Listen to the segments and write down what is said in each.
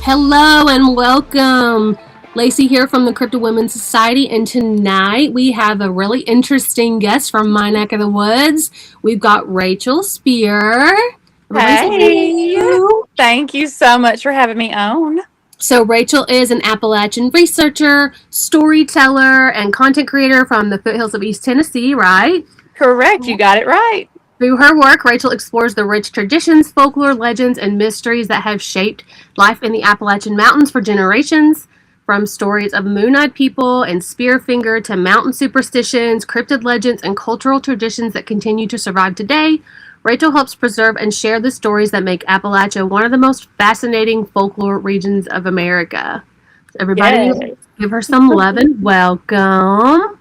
Hello and welcome. Lacey here from the Cryptid Women's Society, and tonight we have a really interesting guest from my neck of the woods. We've got Rachael Speer. Everybody say Hey, hello. thank you so much for having me on. So Rachael is an Appalachian researcher, storyteller, and content creator from the foothills of East Tennessee, right? Correct, you got it right. Through her work, Rachael explores the rich traditions, folklore, legends, and mysteries that have shaped life in the Appalachian Mountains for generations. From stories of moon-eyed people and spearfinger to mountain superstitions, cryptid legends, and cultural traditions that continue to survive today, Rachael helps preserve and share the stories that make Appalachia one of the most fascinating folklore regions of America. Everybody, Yes, give her some love and welcome.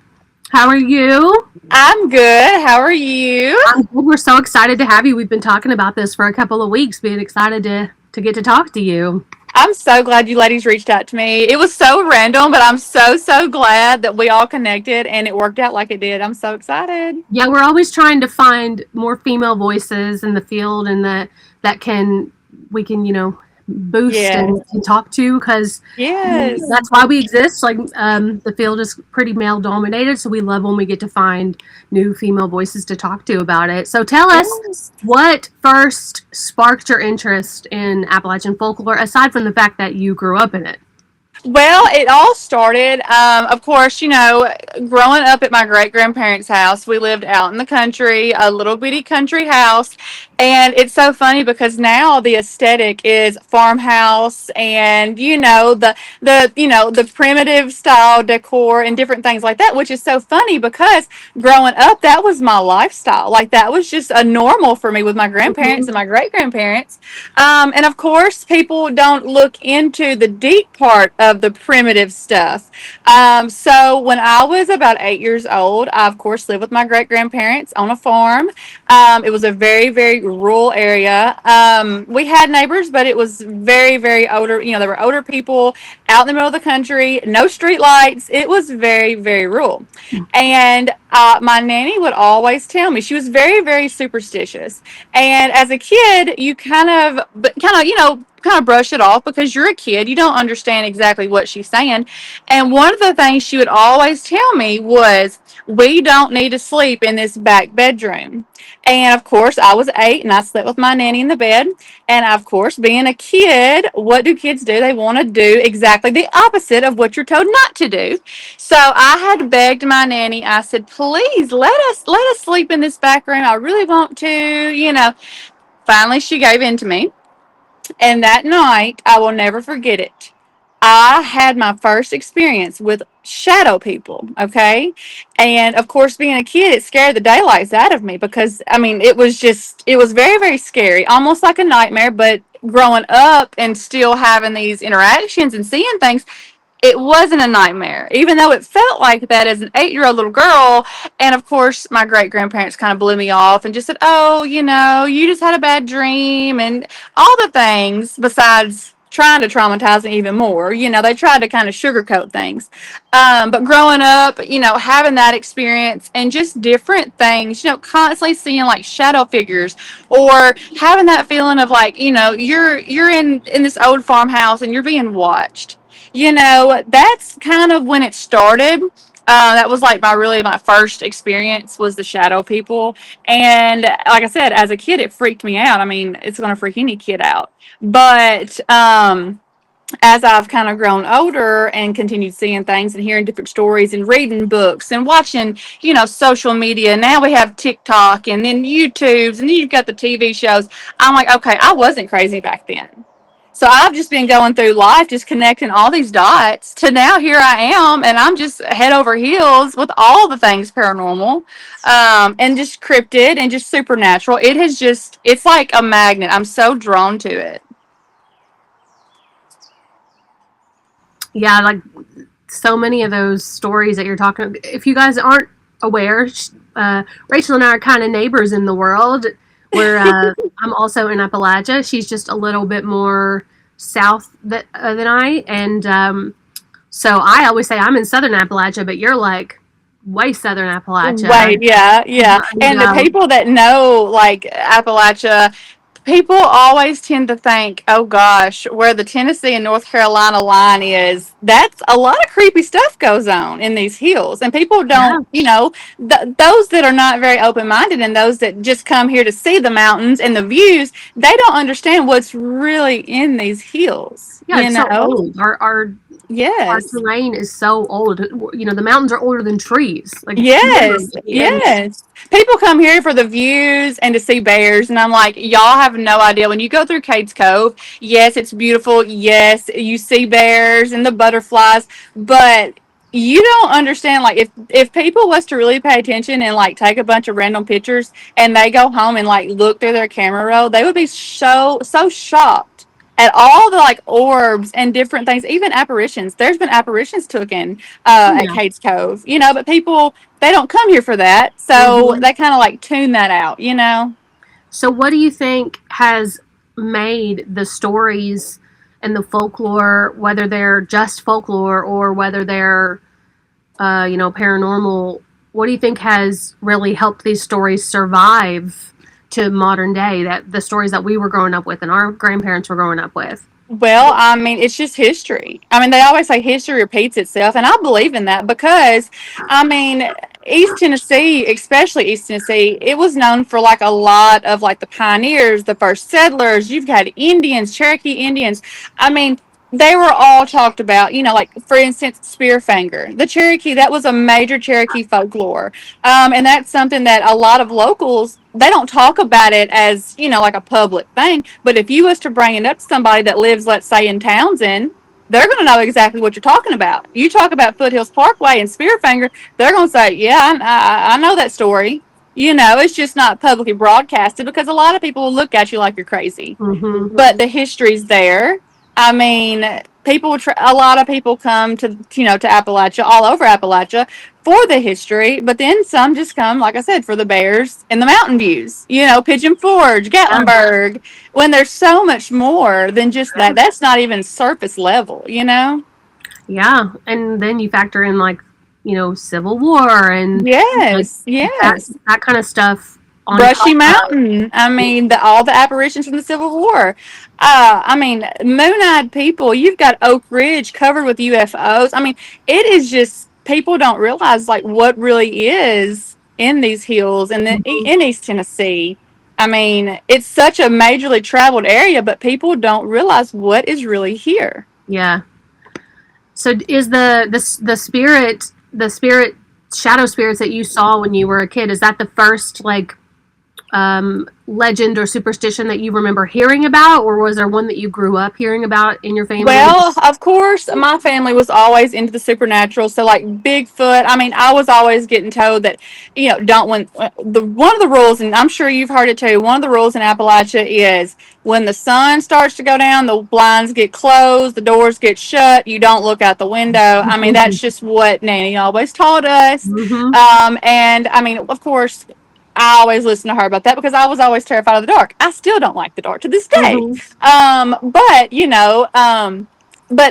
How are you? I'm good. How are you? I'm good. We're so excited to have you. We've been talking about this for a couple of weeks, being excited to get to talk to you. I'm so glad you ladies reached out to me. It was so random, but I'm so glad that we all connected and it worked out like it did. I'm so excited. Yeah, we're always trying to find more female voices in the field and that can we can boost Yes, and talk to because yes, that's why we exist. Like the field is pretty male dominated, so we love when we get to find new female voices to talk to about it. So tell us yes. what first sparked your interest in Appalachian folklore, aside from the fact that you grew up in it. Well, it all started, of course, growing up at my great grandparents' house. We lived out in the country, a little bitty country house. And it's so funny because now the aesthetic is farmhouse and, the primitive style decor and different things like that, which is so funny because growing up, that was my lifestyle. Like that was just a normal for me with my grandparents and my great grandparents. And of course, people don't look into the deep part of the primitive stuff. So when I was about 8 years old, I of course lived with my great grandparents on a farm. It was a very rural area. We had neighbors, but it was very older. There were older people out in the middle of the country, no street lights. It was very rural. And my nanny would always tell me she was very superstitious. And as a kid, you kind of brush it off because you're a kid. You don't understand exactly what she's saying. And one of the things she would always tell me was, we don't need to sleep in this back bedroom. And of course, I was 8 and I slept with my nanny in the bed. And of course, being a kid, what do kids do? They want to do exactly the opposite of what you're told not to do. So I had begged my nanny. I said, "Please let us sleep in this back room. I really want to." Finally, she gave in to me. And that night, I will never forget it. I had my first experience with shadow people, okay? And of course, being a kid, it scared the daylights out of me because, I mean, it was very scary, almost like a nightmare. But growing up and still having these interactions and seeing things, it wasn't a nightmare, even though it felt like that as an 8-year-old little girl. And of course, my great grandparents kind of blew me off and just said, "Oh, you just had a bad dream," and all the things besides trying to traumatize me even more. They tried to kind of sugarcoat things. But growing up, having that experience and just different things, constantly seeing like shadow figures or having that feeling of like, you're in this old farmhouse and you're being watched. That's kind of when it started. That was like my first experience was the shadow people. And like I said, as a kid, it freaked me out. I mean, it's going to freak any kid out. But as I've kind of grown older and continued seeing things and hearing different stories and reading books and watching, social media. Now we have TikTok and then YouTube's and then you've got the TV shows. I'm like, okay, I wasn't crazy back then. So I've just been going through life, just connecting all these dots to now here I am, and I'm just head over heels with all the things paranormal, and just cryptid and just supernatural. It's like a magnet. I'm so drawn to it. Yeah, like so many of those stories that you're talking. If you guys aren't aware, Rachael and I are kind of neighbors in the world. Where I'm also in Appalachia. She's just a little bit more south than I, and so I always say I'm in southern Appalachia, but you're like way southern Appalachia. Right, yeah. And, And the people that know like Appalachia, People always tend to think, oh gosh, where the Tennessee and North Carolina line is, that's a lot of creepy stuff goes on in these hills. And people don't, Yeah. those that are not very open minded and those that just come here to see the mountains and the views, they don't understand what's really in these hills, Yeah, it's so old. Our Yes. terrain is so old. The mountains are older than trees, like Yes, literally. And yes. People come here for the views and to see bears, and I'm like, y'all have no idea. When you go through Cades Cove, yes, it's beautiful. Yes, you see bears and the butterflies, but you don't understand. Like, if people was to really pay attention and like take a bunch of random pictures, and they go home and like look through their camera roll, they would be so shocked at all the like orbs and different things, even apparitions. There's been apparitions taken at yeah. Cades Cove, but people, they don't come here for that, so hmm they kind of like tune that out. So, what do you think has made the stories and the folklore, whether they're just folklore or whether they're, paranormal, what do you think has really helped these stories survive to modern day? That the stories that we were growing up with and our grandparents were growing up with. Well, I mean, it's just history. I mean, they always say history repeats itself, and I believe in that because, I mean, East Tennessee, especially East Tennessee, it was known for like a lot of like the pioneers, the first settlers. You've had Indians, Cherokee Indians. I mean, they were all talked about, like for instance, Spearfinger. The Cherokee, that was a major Cherokee folklore. And that's something that a lot of locals, they don't talk about it as, like a public thing. But if you was to bring it up to somebody that lives, let's say, in Townsend, they're going to know exactly what you're talking about. You talk about Foothills Parkway and Spearfinger, they're going to say, yeah, I know that story. It's just not publicly broadcasted because a lot of people will look at you like you're crazy. hmm But the history's there. I mean, a lot of people come to Appalachia, all over Appalachia, for the history, but then some just come, like I said, for the bears and the mountain views. Pigeon Forge, Yeah, Gatlinburg. When there's so much more than just that, that's not even surface level. yeah, and then you factor in like Civil War and like Yes, that yes. that kind of stuff on Brushy top of. Mountain. I mean, all the apparitions from the Civil War. I mean, moon-eyed people. You've got Oak Ridge covered with UFOs. I mean, it is just people don't realize like what really is in these hills and Mhm. in East Tennessee. I mean, it's such a majorly traveled area, but people don't realize what is really here. Yeah. So is the spirit shadow spirits that you saw when you were a kid, is that the first like legend or superstition that you remember hearing about, or was there one that you grew up hearing about in your family? Well, of course, my family was always into the supernatural. So, like Bigfoot, I mean, I was always getting told that, don't when the one of the rules, and I'm sure you've heard it too. One of the rules in Appalachia is when the sun starts to go down, the blinds get closed, the doors get shut. You don't look out the window. I mean, that's just what Nanny always taught us. hmm And I mean, of course, I always listen to her about that because I was always terrified of the dark. I still don't like the dark to this day. hmm But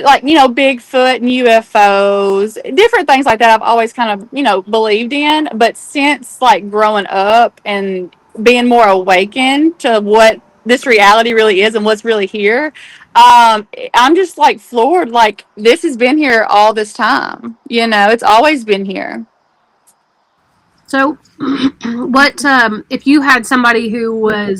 like, Bigfoot and UFOs, different things like that I've always kind of, believed in. But since like growing up and being more awakened to what this reality really is and what's really here, I'm just like floored. Like, this has been here all this time. It's always been here. So, what if you had somebody who had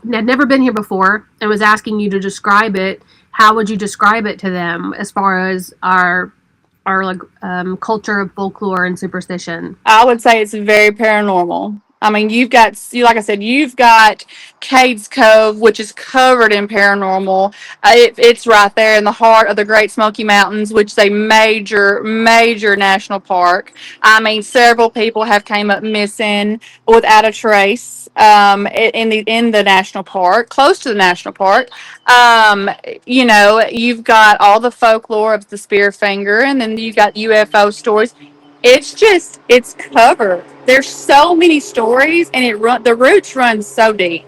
never been here before and was asking you to describe it? How would you describe it to them as far as our like culture of folklore and superstition? I would say it's very paranormal. I mean, like I said, you've got Cades Cove, which is covered in paranormal. It's right there in the heart of the Great Smoky Mountains, which is a major national park. I mean, several people have came up missing without a trace in the national park, close to the national park. You've got all the folklore of the Spearfinger, and then you've got UFO stories. It's covered. There's so many stories, and the roots run so deep.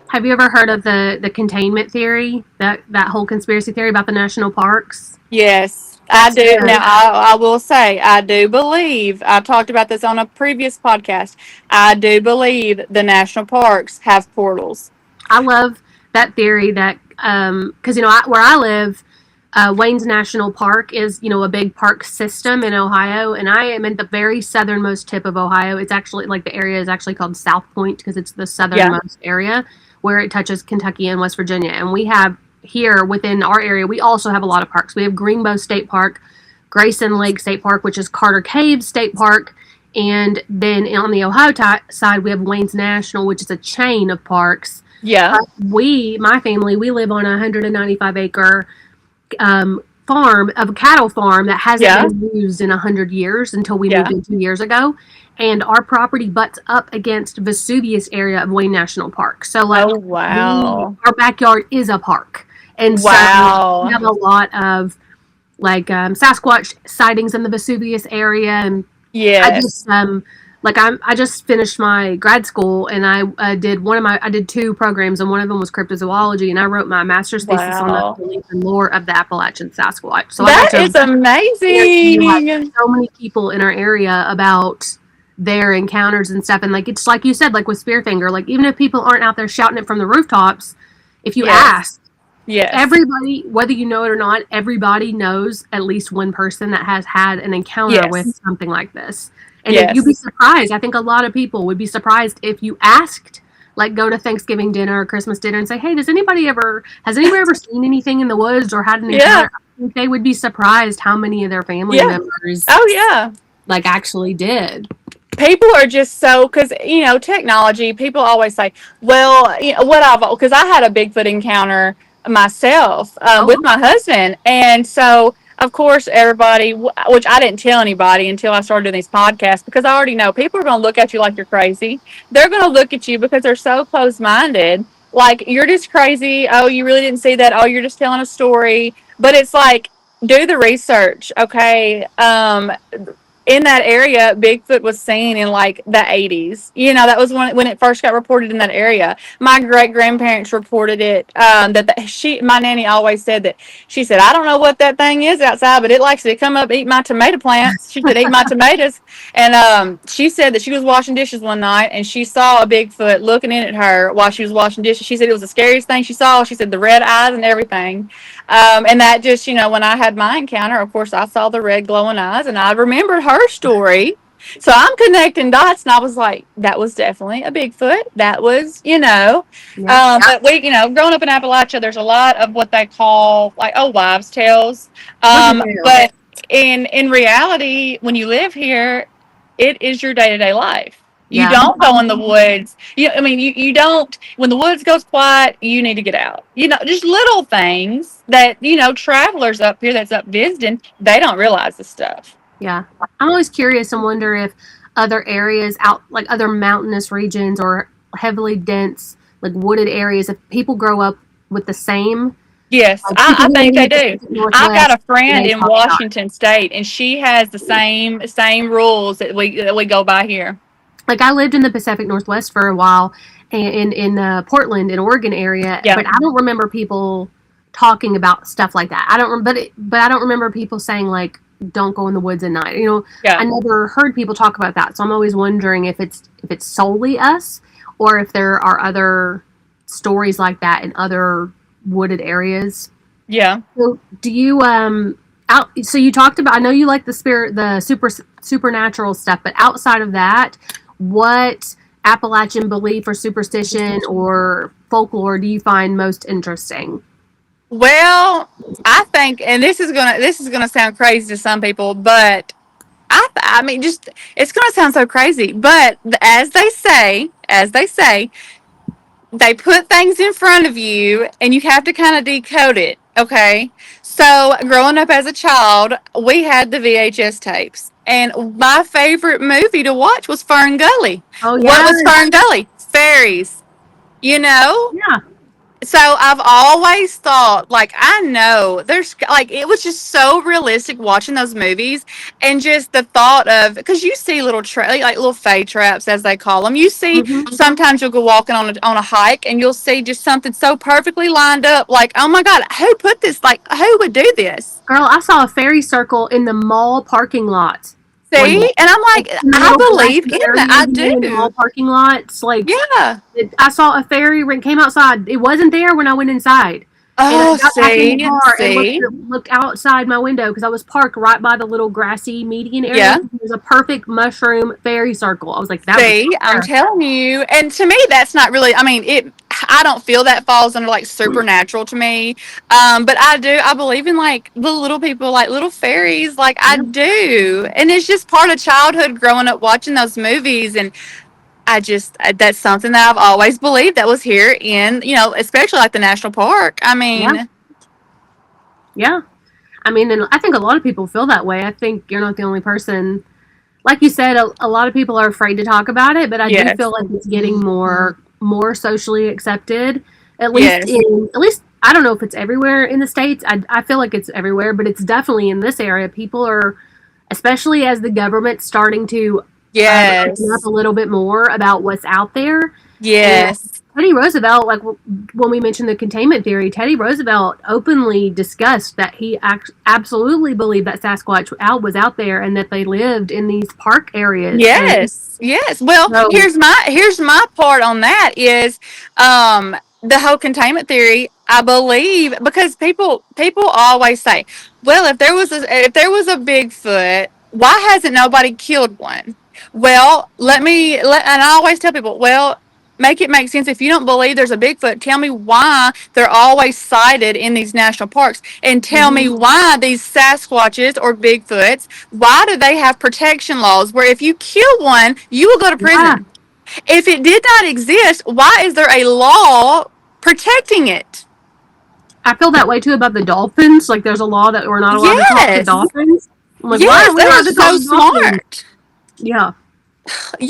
Have you ever heard of the containment theory? That whole conspiracy theory about the national parks? Yes, I That's do. Now, very I will say, I do believe, I talked about this on a previous podcast. I do believe the national parks have portals. I love that theory that because where I live, Wayne's National Park is a big park system in Ohio, and I am at the very southernmost tip of Ohio. It's actually like the area is actually called South Point because it's the Yeah. southernmost area where it touches Kentucky and West Virginia, and we have here within our area we also have a lot of parks. We have Greenbow State Park, Grayson Lake State Park, which is Carter Caves State Park. And then on the Ohio side, we have Wayne's National, which is a chain of parks. Yeah. My family, we live on a 195-acre farm of a cattle farm that hasn't Yeah. been used in 100 years until we Yeah. moved in 2 years ago. And our property butts up against Vesuvius area of Wayne National Park. So like Oh, wow. our backyard is a park. And so we Wow. have a lot of like Sasquatch sightings in the Vesuvius area. And I Yes. just I just finished my grad school, and I did two programs, and one of them was cryptozoology, and I wrote my master's thesis on the Wow. belief and lore of the Appalachian Sasquatch. So I got That to is interview like amazing. so many people in our area about their encounters and stuff. And like it's like you said, like with Spearfinger, like even if people aren't out there shouting it from the rooftops, if you Yes. ask, Yes. everybody, whether you know it or not, everybody knows at least one person that has had an encounter with Yes. something like this. And if you'd be Yes. surprised, I think a lot of people would be surprised if you asked, like, go to Thanksgiving dinner or Christmas dinner and say, "Hey, has anybody ever seen anything in the woods or had an Yeah. encounter?" I think they would be surprised how many of their family Yeah. members Oh, yeah. like actually did. People are just so, because technology, people always say, well, because I had a Bigfoot encounter myself, Oh, with my husband. And so of course everybody, which I didn't tell anybody until I started doing these podcasts, because I already know people are going to look at you like you're crazy. They're going to look at you because they're so close-minded, like you're just crazy. Oh, you really didn't see that. Oh, you're just telling a story. But it's like, do the research. Okay. In that area, Bigfoot was seen in like the 80s. That was when it first got reported in that area. My great grandparents reported it. My nanny always said that. She said, "I don't know what that thing is outside, but it likes to come up and eat my tomato plants." She said, "Eat my tomatoes." And she said that she was washing dishes one night and she saw a Bigfoot looking in at her while she was washing dishes. She said it was the scariest thing she saw. She said the red eyes and everything. And that just, when I had my encounter, of course, I saw the red glowing eyes and I remembered her story. So I'm connecting dots, and I was like, that was definitely a Bigfoot. That was, yeah. but growing up in Appalachia, there's a lot of what they call like, oh, wives' tales. What'd you do? But in reality, when you live here, it is your day to day life. You Yeah. don't go in the woods. You don't. When the woods goes quiet, you need to get out. Just little things that travelers up here that's up visiting, they don't realize this stuff. Yeah. I'm always curious and wonder if other areas out, like other mountainous regions or heavily dense, like wooded areas, if people grow up with the same, Yes, like I people who live think in they the do. Pacific I've got Northwest, a friend they in talk about it. Washington State, and she has the same rules that we go by here. Like I lived in the Pacific Northwest for a while, and in Portland, in Oregon area, Yeah, but I don't remember people talking about stuff like that. I don't, but I don't remember people saying like, "Don't go in the woods at night." I yeah, never heard people talk about that. So I'm always wondering if it's solely us, or if there are other stories like that in other wooded areas. yeah. So do you out? So you talked about. I know you like the spirit, the supernatural stuff, but outside of that, what Appalachian belief or superstition or folklore do you find most interesting? Well, I think, and this is gonna sound crazy to some people, but I mean, just it's gonna sound so crazy, but as they say, they put things in front of you and you have to kind of decode it. Okay. So growing up as a child, we had the VHS tapes. And my favorite movie to watch was Fern Gully. Oh What yeah, was Fern Gully? Fairies. You know? yeah, So I've always thought, like, I know there's like it was just so realistic watching those movies, and just the thought of, because you see like little fay traps as they call them. You see hmm sometimes you'll go walking on a hike and you'll see just something so perfectly lined up, like, oh my god, who put this? Like, who would do this? girl. I saw a fairy circle in the mall parking lot. See, and I'm Like like, in the I little believe grassy in that. areas, I in do. mall parking lots. Like Yeah. I saw a fairy ring came outside. It wasn't there when I went inside, and I Oh, got back in the see, car and see. looked outside my window because I was parked right by the little grassy median area. Yeah. There's a perfect mushroom fairy circle. I was like, that was See, I'm there. telling you. And to me, that's not really, I mean, I don't feel that falls under like supernatural to me. But I do, I believe in like the little people, like little fairies, like I Yeah, do. And it's just part of childhood growing up watching those movies. And that's something that I've always believed that was here in, especially like the national park. I yeah, mean, yeah. I mean, and I think a lot of people feel that way. I think you're not the only person. Like you said, a lot of people are afraid to talk about it, but I do feel yes, like it's getting more socially accepted. yes, At least I don't know if it's everywhere in the states. I feel like it's everywhere, but it's definitely in this area. People are, especially as the government's starting to open up yes, a little bit more about what's out there. And yes. Teddy Roosevelt, like when we mentioned the containment theory, Teddy Roosevelt openly discussed that he absolutely believed that Sasquatch was out there and that they lived in these park areas. And Yes, yes. Well, so, here's my part on that is um the whole containment theory. I believe because people always say, well, if there was a Bigfoot, why hasn't nobody killed one? Well, and I always tell people, well, make it make sense. If you don't believe there's a Bigfoot, tell me why they're always sighted in these national parks, and tell me mhm, why these Sasquatches or Bigfoots, why do they have protection laws where if you kill one, you will go to yeah, prison? If it did not exist, why is there a law protecting it? I feel that way too about the dolphins. Like there's a law that we're not allowed to talk to Yes. dolphins. I'm like, why Yes, aren't we that allowed is to talk so to dolphins? smart. Yeah,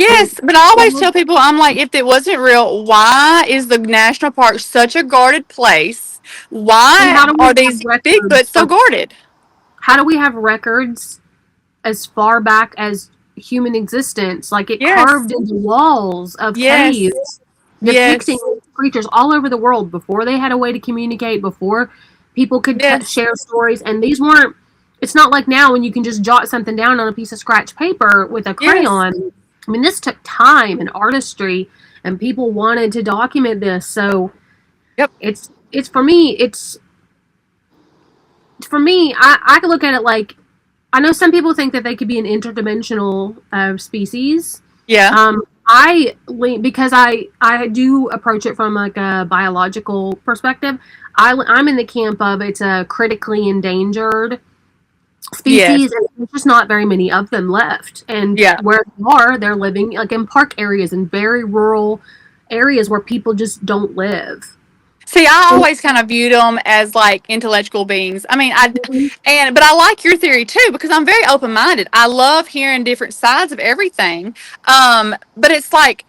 and Yes, but I always well, tell people, I'm like, if it wasn't real, why is the national park such a guarded place? and Why how do we are have these Bigfoots records so for? guarded? How do we have records as far back as human existence? Like it Yes, carved into walls of yes, caves, depicting yes, creatures all over the world before they had a way to communicate, before people could yes, share stories. And these weren't. It's not like now when you can just jot something down on a piece of scratch paper with a yes. crayon. I mean, this took time and artistry, and people wanted to document this. So Yep. it's for me. I could look at it like I know some people think that they could be an interdimensional species. Yeah. I because I do approach it from like a biological perspective. I'm in the camp of it's a critically endangered Yes. species, and there's just not very many of them left. And Yeah. where they are, they're living like in park areas and very rural areas where people just don't live. See, I always kind of viewed them as like intellectual beings. I mean, Mhm. but I like your theory too because I'm very open minded. I love hearing different sides of everything. But it's like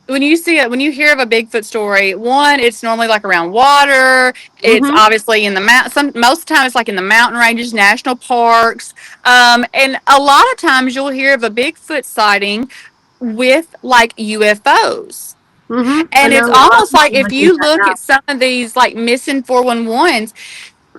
when you hear of a Bigfoot story, one, it's normally like around water. It's Mhm. obviously in the most of the time, it's like in the mountain ranges, national parks. And a lot of times you'll hear of a Bigfoot sighting with like UFOs. Mhm. I And know it's a lot of almost like people if mention you that look now. at some of these like missing 411s,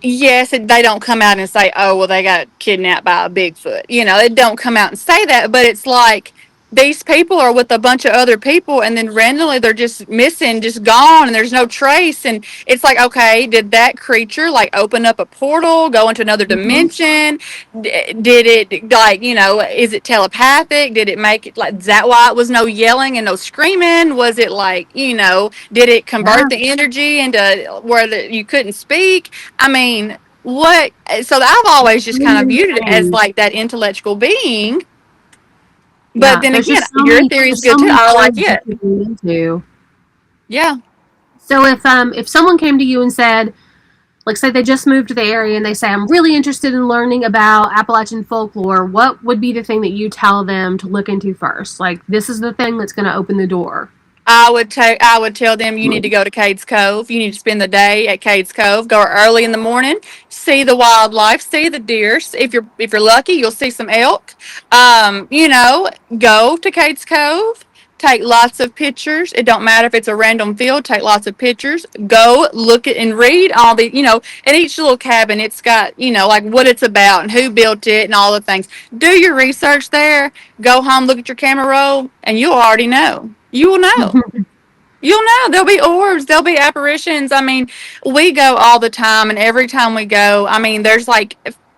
yes, they don't come out and say, "Oh, well, they got kidnapped by a Bigfoot." It don't come out and say that, but it's like these people are with a bunch of other people, and then randomly they're just missing, just gone, and there's no trace. And it's like, okay, did that creature like open up a portal, go into another Mhm. dimension? Did it like is it telepathic? Did it make it like is that why it was no yelling and no screaming? Was it like did it Yeah. convert the energy into where you couldn't speak? I mean, what? So I've always just kind of Million viewed it as things. like that intellectual being. But Yeah, then again, your theory is there's good so too. many I like threads that it. you can get into. Yeah. So if someone came to you and said, like, say they just moved to the area and they say, I'm really interested in learning about Appalachian folklore, what would be the thing that you tell them to look into first? Like, this is the thing that's going to open the door. I would tell them you need to go to Cades Cove. You need to spend the day at Cades Cove. Go early in the morning, see the wildlife, see the deer. If you're lucky, you'll see some elk. Go to Cades Cove. Take lots of pictures. It don't matter if it's a random field. Take lots of pictures. Go look at and read all the, in each little cabin, it's got, like what it's about and who built it and all the things. Do your research there. Go home, look at your camera roll, and you'll already know. You will know. You'll know. There'll be orbs. There'll be apparitions. I mean, we go all the time, and every time we go, I mean, there's like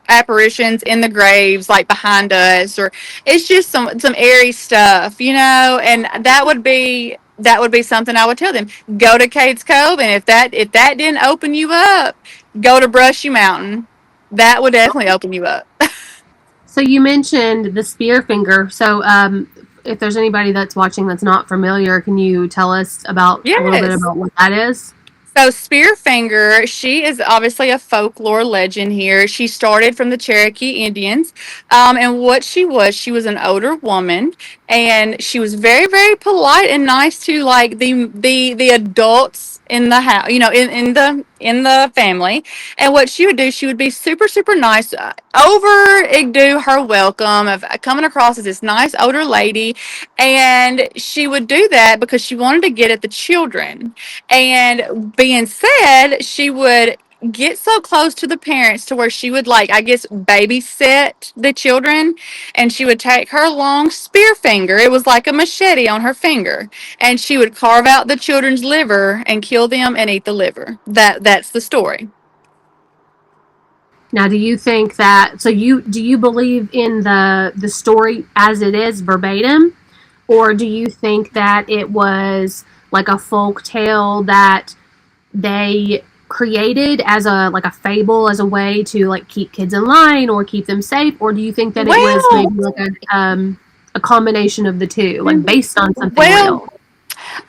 apparitions in the graves, like behind us, or it's just some airy stuff, and that would be something I would tell them. Go to Cades Cove, and if that didn't open you up, go to Brushy Mountain. That would definitely open you up. So you mentioned the spear finger. So if there's anybody that's watching that's not familiar, can you tell us about a little bit Yes. about what that is? So Spearfinger, she is obviously a folklore legend here. She started from the Cherokee Indians, and what she was an older woman, and she was very, very polite and nice to like the adults in the house, in the family. And what she would do, she would be super, super nice, over do her welcome of coming across as this nice older lady, and she would do that because she wanted to get at the children. And being said, she would get so close to the parents to where she would, like, I guess, babysit the children, and she would take her long spear finger. It was like a machete on her finger, and she would carve out the children's liver and kill them and eat the liver. That's the story. Now, do you think that? So do you believe in the story as it is verbatim, or do you think that it was like a folk tale that they created as a like a fable as a way to like keep kids in line or keep them safe, or do you think that it was Well, maybe like a combination of the two, like based on something well, real?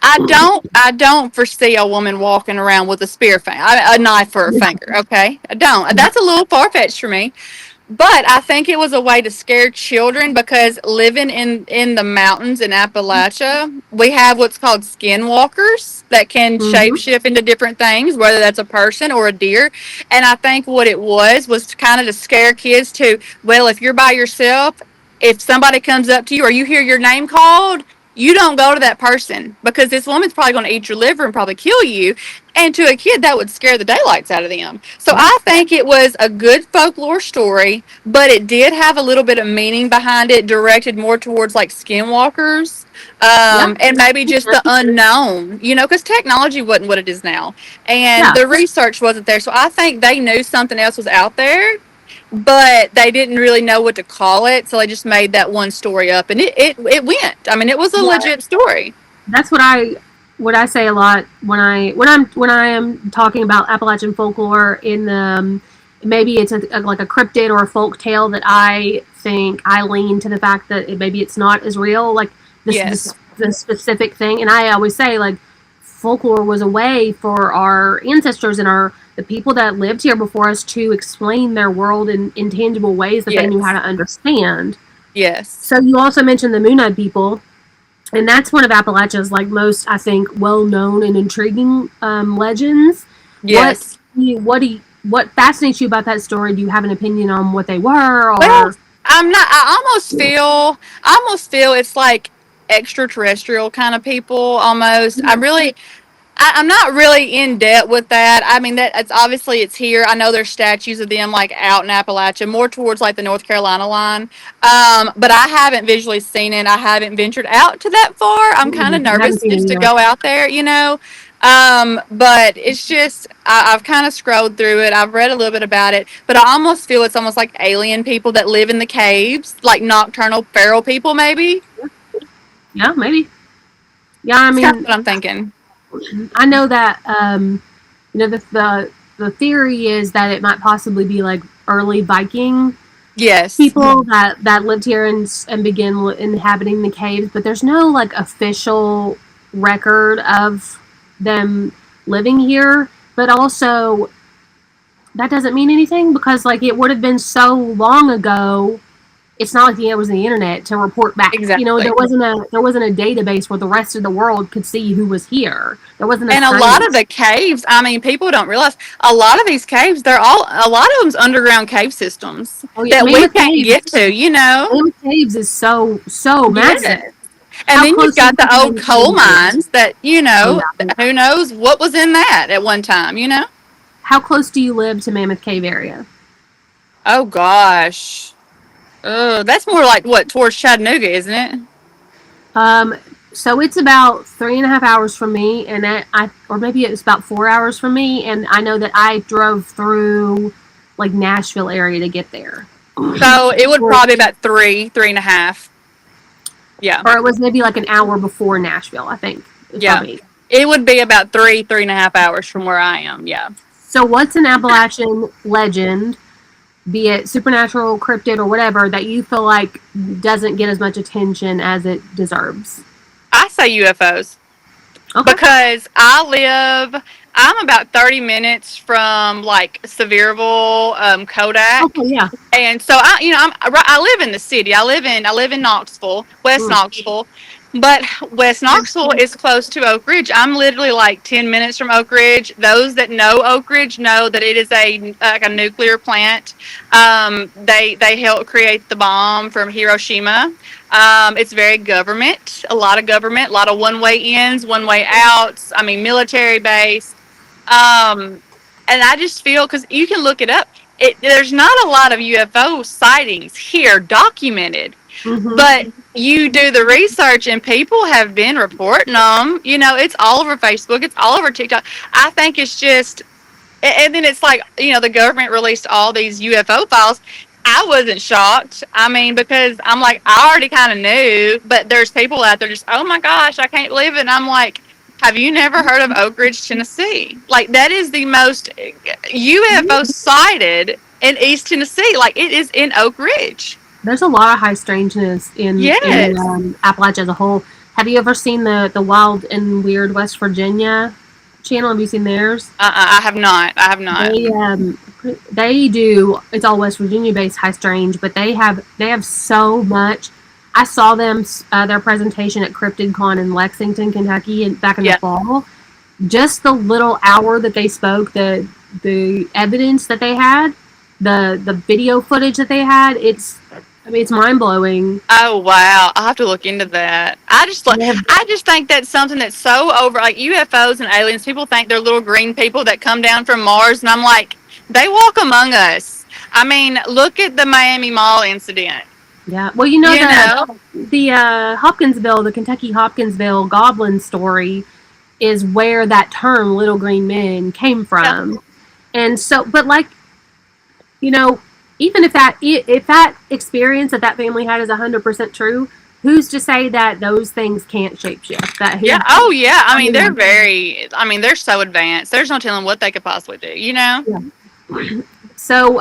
I don't foresee a woman walking around with a spear finger, a knife for her finger. Okay, I don't. Yeah, That's a little far fetched for me. But I think it was a way to scare children because living in the mountains in Appalachia, we have what's called skinwalkers that can mm-hmm. shapeshift into different things, whether that's a person or a deer. And I think what it was kind of to scare kids to, well, if you're by yourself, if somebody comes up to you or you hear your name called, you don't go to that person because this woman's probably going to eat your liver and probably kill you. And to a kid, that would scare the daylights out of them. So Yeah, I think it was a good folklore story, but it did have a little bit of meaning behind it, directed more towards like skinwalkers, yeah, and maybe just the unknown, because technology wasn't what it is now. And yeah. the research wasn't there. So I think they knew something else was out there, but they didn't really know what to call it. So they just made that one story up, and it went. I mean, it was a Yeah. legit story. That's what I say a lot when I am talking about Appalachian folklore in the maybe it's like a cryptid or a folk tale that I think I lean to the fact that maybe it's not as real, like Yes. this specific thing. And I always say, like, folklore was a way for our ancestors and the people that lived here before us to explain their world in intangible ways that they knew how Yes. to understand. Yes. So you also mentioned the Moon Eyed people, and that's one of Appalachia's like most, I think, well known and intriguing legends. What Yes. what fascinates you about that story? Do you have an opinion on what they were, Well, or I'm not. I almost feel it's like extraterrestrial kind of people. Almost. I'm not really in debt with that. I mean, that it's obviously it's here. I know there's statues of them like out in Appalachia, more towards like the North Carolina line. But I haven't visually seen it. I haven't ventured out to that far. I'm kind of I haven't nervous seen just it to either? go out there. But it's just I've kind of scrolled through it. I've read a little bit about it, but I almost feel it's almost like alien people that live in the caves, like nocturnal feral people, maybe. Yeah, maybe. Yeah, I It's kind of mean, what I'm thinking. I know that the theory is that it might possibly be like early Viking Yes. people that lived here and began inhabiting the caves, but there's no like official record of them living here. But also, that doesn't mean anything because like it would have been so long ago. It's not like there was the internet to report back. There Exactly. wasn't a database where the rest of the world could see who was here. There wasn't a And a lot of science. the caves, I mean, people don't realize a lot of these caves, a lot of them's underground cave systems Oh yeah, that we can't get to. Mammoth Caves is so Yes. massive. And How then you've close do got you the think old Mammoth Cave coal is? mines that, Oh yeah. who knows what was in that at one time, How close do you live to Mammoth Cave area? Oh gosh. Oh, that's more like what, towards Chattanooga, isn't it? Um, so it's about 3.5 hours from me, and or maybe it's about 4 hours from me. And I know that I drove through like Nashville area to get there, So it would or probably be about three and a half. Yeah. it was maybe like an hour before Nashville. I think is Yeah. probably. It would be about three and a half hours from where I am. Yeah. So what's an Appalachian legend, be it supernatural, cryptid, or whatever, that you feel like doesn't get as much attention as it deserves? I say UFOs. Okay. Because I'm about 30 minutes from like Sevierville, Okay. Kodak. Yeah. And so I live in the city. I live in Knoxville, West Mm. Knoxville. But West Knoxville is close to Oak Ridge. I'm literally like 10 minutes from Oak Ridge. Those that know Oak Ridge know that it is like a nuclear plant. They helped create the bomb from Hiroshima. It's very government, a lot of government, a lot of one way ins, one way outs. I mean, military base. Um, and I just feel because you can look it up. There's not a lot of UFO sightings here documented, Mm-hmm. but you do the research and people have been reporting them. It's all over Facebook, it's all over TikTok. I think it's just, and then it's like, the government released all these UFO files. I wasn't shocked. I mean, because I'm like, I already kind of knew, but there's people out there just, oh my gosh, I can't believe it. And I'm like, have you never heard of Oak Ridge, Tennessee? Like, that is the most UFO sighted in East Tennessee. Like, it is in Oak Ridge. There's a lot of high strangeness in Yes. Appalachia as a whole. Have you ever seen the Wild and Weird West Virginia channel? Have you seen theirs? I have not. I have not. They do. It's all West Virginia based high strange, but they have so much. I saw them their presentation at Cryptid Con in Lexington, Kentucky, and back in the Yeah. fall. Just the little hour that they spoke, the evidence that they had, the video footage that they had, it's mind blowing. Oh wow, I'll have to look into that. I just think that's something that's so over, like UFOs and aliens. People think they're little green people that come down from Mars, and I'm like, they walk among us. I mean, look at the Miami Mall incident. Yeah. Well, you know You know, the Hopkinsville, the Kentucky Hopkinsville goblin story is where that term "little green men" came yeah, from. And so, but like, you know, even if that experience that family had is 100% true, who's to say that those things can't shapeshift? yeah. Oh yeah. I I mean, mean, they're very. I mean, they're so advanced. There's no telling what they could possibly do. yeah. So,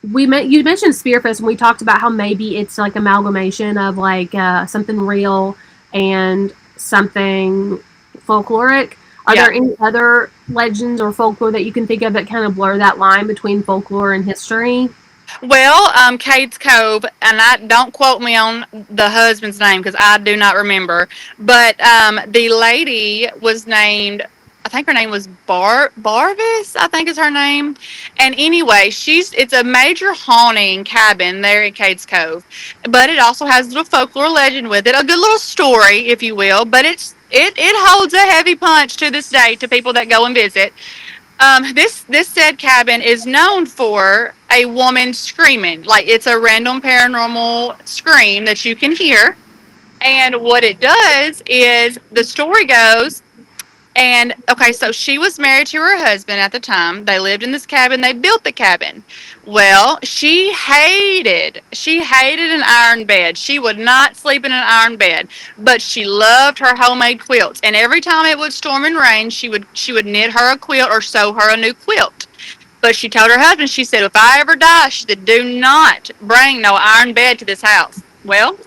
you mentioned Spearfist, and we talked about how maybe it's like amalgamation of like something real and something folkloric. Are Yeah. there any other legends or folklore that you can think of that kind of blur that line between folklore and history? Well, Cade's Cove, and I don't quote me on the husband's name because I do not remember. But the lady was named, I think her name was Barvis, I think is her name. And anyway, it's a major haunting cabin there in Cade's Cove, but it also has a little folklore legend with it, a good little story, if you will. But it holds a heavy punch to this day to people that go and visit. This said cabin is known for a woman screaming. Like, it's a random paranormal scream that you can hear. And what it does is, the story goes, and okay, so she was married to her husband at the time. They lived in this cabin. They built the cabin. Well, she hated an iron bed. She would not sleep in an iron bed, but she loved her homemade quilts. And every time it would storm and rain, she would knit her a quilt or sew her a new quilt. But she told her husband, she said, if I ever die, she said, do not bring no iron bed to this house. Well,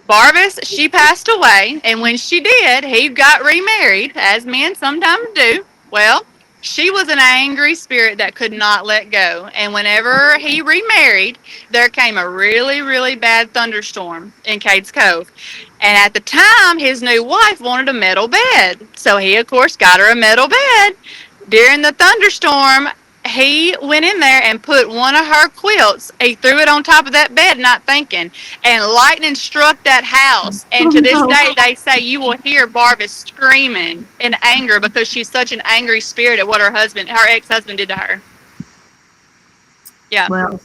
Barvis, she passed away, and when she did, he got remarried, as men sometimes do. Well, she was an angry spirit that could not let go. And whenever he remarried, there came a really, really bad thunderstorm in Cades Cove. And at the time, his new wife wanted a metal bed. So he, of course, got her a metal bed. During the thunderstorm, He went in there and put one of her quilts. He threw it on top of that bed, not thinking. And lightning struck that house. And Oh to this no. day, they say you will hear Barvis screaming in anger because she's such an angry spirit at what her ex-husband did to her. Yeah. Well,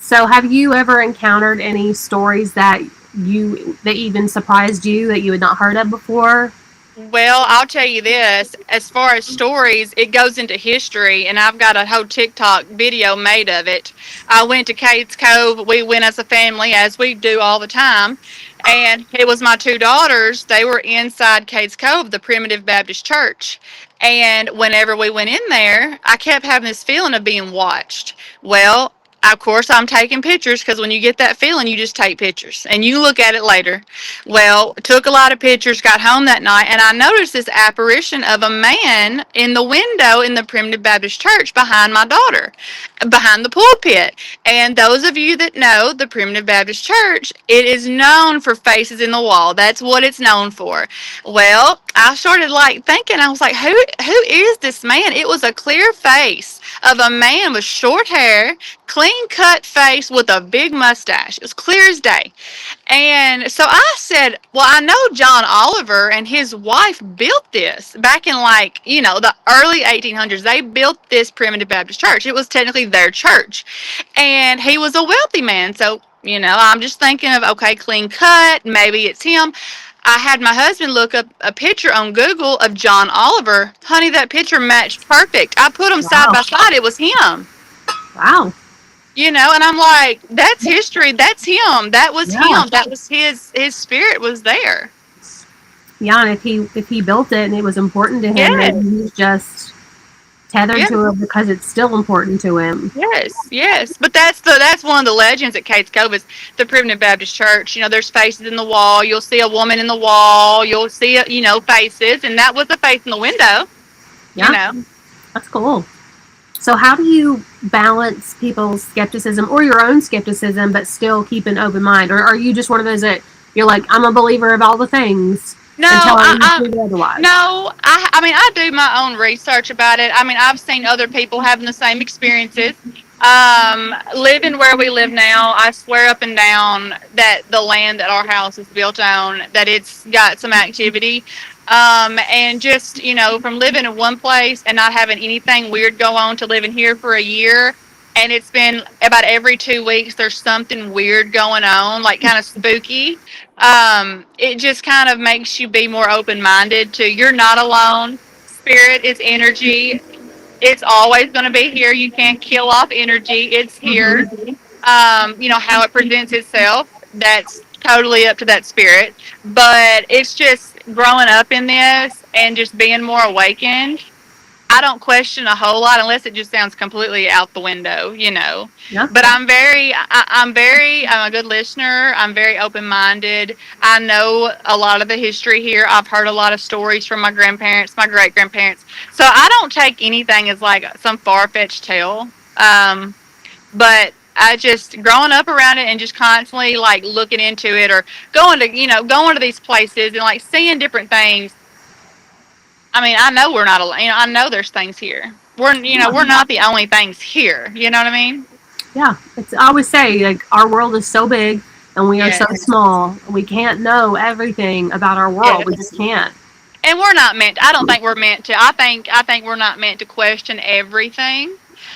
so have you ever encountered any stories that even surprised you that you had not heard of before? Well, I'll tell you this. As far as stories, it goes into history, and I've got a whole TikTok video made of it. I went to Cades Cove. We went as a family, as we do all the time. And it was my two daughters. They were inside Cades Cove, the Primitive Baptist Church. And whenever we went in there, I kept having this feeling of being watched. Well, of course, I'm taking pictures because when you get that feeling, you just take pictures and you look at it later. Well, took a lot of pictures, got home that night, and I noticed this apparition of a man in the window in the Primitive Baptist Church behind my daughter, behind the pulpit. And those of you that know the Primitive Baptist Church, it is known for faces in the wall. That's what it's known for. Well, I started like thinking, I was like, who is this man? It was a clear face of a man with short hair, clean cut face with a big mustache. It was clear as day. And so I said, well, I know John Oliver and his wife built this back in the early 1800s. They built this Primitive Baptist Church. It was technically their church. And he was a wealthy man. So, I'm just thinking of, okay, clean cut. Maybe it's him. I had my husband look up a picture on Google of John Oliver. Honey, that picture matched perfect. I put them side Wow. by side. It was him. Wow. And I'm like, that's history. That's him. That was Yeah. him. That was his spirit was there. Yeah, and if he built it and it was important to him, maybe Yes. he's just tethered Yes. to it because it's still important to him. Yes. Yes. But that's one of the legends at Cates Cove is the Primitive Baptist Church. There's faces in the wall. You'll see a woman in the wall. You'll see faces, and that was a face in the window. You Yeah, know. that's cool. So how do you balance people's skepticism or your own skepticism, but still keep an open mind? Or are you just one of those that you're like, I'm a believer of all the things No, until I'm I, proven otherwise? No, I mean, I do my own research about it. I mean, I've seen other people having the same experiences. Living where we live now, I swear up and down that the land that our house is built on, that it's got some activity. And just, from living in one place and not having anything weird go on to living here for a year. And it's been about every 2 weeks, there's something weird going on, like kind of spooky. It just kind of makes you be more open minded to you're not alone. Spirit is energy. It's always going to be here. You can't kill off energy. It's here. Mm-hmm. How it presents itself. That's totally up to that spirit. But it's just growing up in this and just being more awakened. I don't question a whole lot unless it just sounds completely out the window. Yeah. But I'm a good listener. I'm very open minded. I know a lot of the history here. I've heard a lot of stories from my grandparents, my great grandparents. So I don't take anything as like some far fetched tale. But I just growing up around it and just constantly like looking into it or going to these places and like seeing different things. I mean, I know we're not alone. I know there's things here. We're not the only things here. You know what I mean? Yeah. I always say, like, our world is so big and we are so Yes. small. We can't know everything about our world. We Yes. just can't. And we're not meant. I don't think we're meant to. I think we're not meant to question everything.